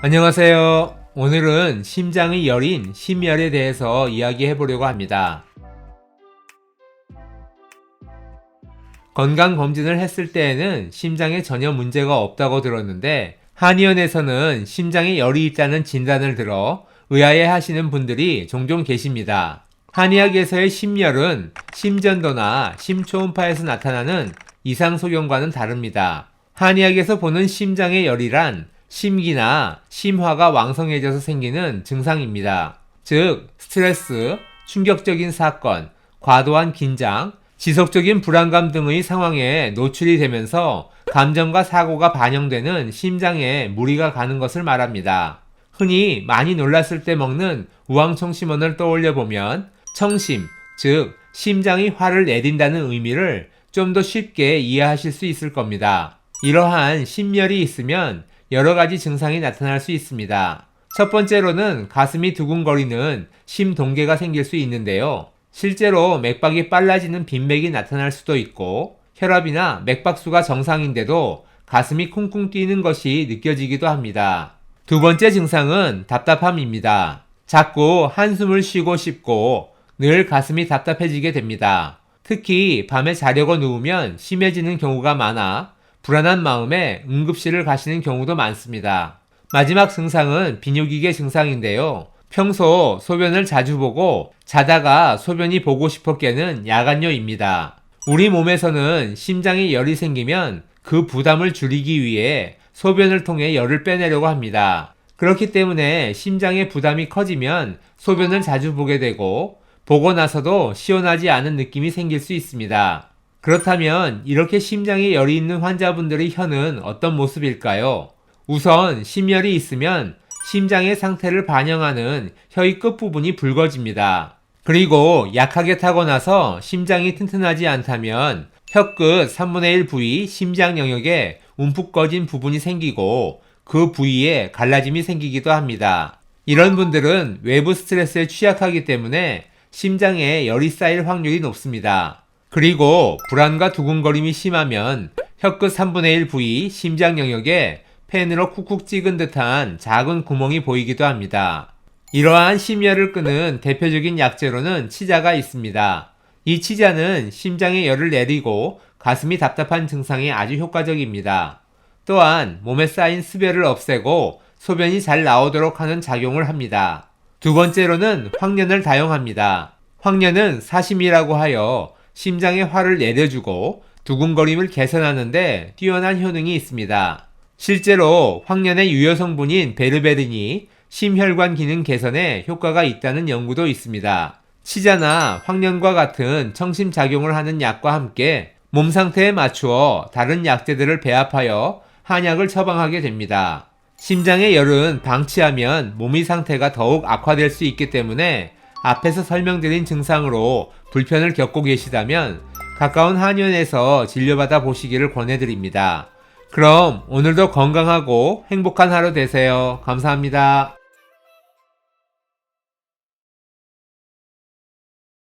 안녕하세요. 오늘은 심장의 열인 심열에 대해서 이야기해 보려고 합니다. 건강검진을 했을 때에는 심장에 전혀 문제가 없다고 들었는데 한의원에서는 심장에 열이 있다는 진단을 들어 의아해 하시는 분들이 종종 계십니다. 한의학에서의 심열은 심전도나 심초음파에서 나타나는 이상소견과는 다릅니다. 한의학에서 보는 심장의 열이란 심기나 심화가 왕성해져서 생기는 증상입니다. 즉, 스트레스, 충격적인 사건, 과도한 긴장, 지속적인 불안감 등의 상황에 노출이 되면서 감정과 사고가 반영되는 심장에 무리가 가는 것을 말합니다. 흔히 많이 놀랐을 때 먹는 우황청심원을 떠올려 보면 청심, 즉 심장이 화를 내린다는 의미를 좀 더 쉽게 이해하실 수 있을 겁니다. 이러한 심열이 있으면 여러 가지 증상이 나타날 수 있습니다. 첫 번째로는 가슴이 두근거리는 심동계가 생길 수 있는데요. 실제로 맥박이 빨라지는 빈맥이 나타날 수도 있고 혈압이나 맥박수가 정상인데도 가슴이 쿵쿵 뛰는 것이 느껴지기도 합니다. 두 번째 증상은 답답함입니다. 자꾸 한숨을 쉬고 싶고 늘 가슴이 답답해지게 됩니다. 특히 밤에 자려고 누우면 심해지는 경우가 많아 불안한 마음에 응급실을 가시는 경우도 많습니다. 마지막 증상은 비뇨기계 증상인데요. 평소 소변을 자주 보고 자다가 소변이 보고 싶어 깨는 야간뇨입니다. 우리 몸에서는 심장에 열이 생기면 그 부담을 줄이기 위해 소변을 통해 열을 빼내려고 합니다. 그렇기 때문에 심장의 부담이 커지면 소변을 자주 보게 되고 보고 나서도 시원하지 않은 느낌이 생길 수 있습니다. 그렇다면 이렇게 심장에 열이 있는 환자분들의 혀는 어떤 모습일까요? 우선 심열이 있으면 심장의 상태를 반영하는 혀의 끝부분이 붉어집니다. 그리고 약하게 타고 나서 심장이 튼튼하지 않다면 혀끝 3분의 1 부위 심장 영역에 움푹 꺼진 부분이 생기고 그 부위에 갈라짐이 생기기도 합니다. 이런 분들은 외부 스트레스에 취약하기 때문에 심장에 열이 쌓일 확률이 높습니다. 그리고 불안과 두근거림이 심하면 혀끝 3분의 1 부위 심장 영역에 펜으로 쿡쿡 찍은 듯한 작은 구멍이 보이기도 합니다. 이러한 심열을 끄는 대표적인 약재로는 치자가 있습니다. 이 치자는 심장에 열을 내리고 가슴이 답답한 증상에 아주 효과적입니다. 또한 몸에 쌓인 습열을 없애고 소변이 잘 나오도록 하는 작용을 합니다. 두 번째로는 황련을 다용합니다. 황련은 사심이라고 하여 심장에 화를 내려주고 두근거림을 개선하는데 뛰어난 효능이 있습니다. 실제로 황련의 유효 성분인 베르베린이 심혈관 기능 개선에 효과가 있다는 연구도 있습니다. 치자나 황련과 같은 청심 작용을 하는 약과 함께 몸 상태에 맞추어 다른 약재들을 배합하여 한약을 처방하게 됩니다. 심장의 열은 방치하면 몸의 상태가 더욱 악화될 수 있기 때문에 앞에서 설명드린 증상으로 불편을 겪고 계시다면 가까운 한의원에서 진료받아 보시기를 권해드립니다. 그럼 오늘도 건강하고 행복한 하루 되세요. 감사합니다.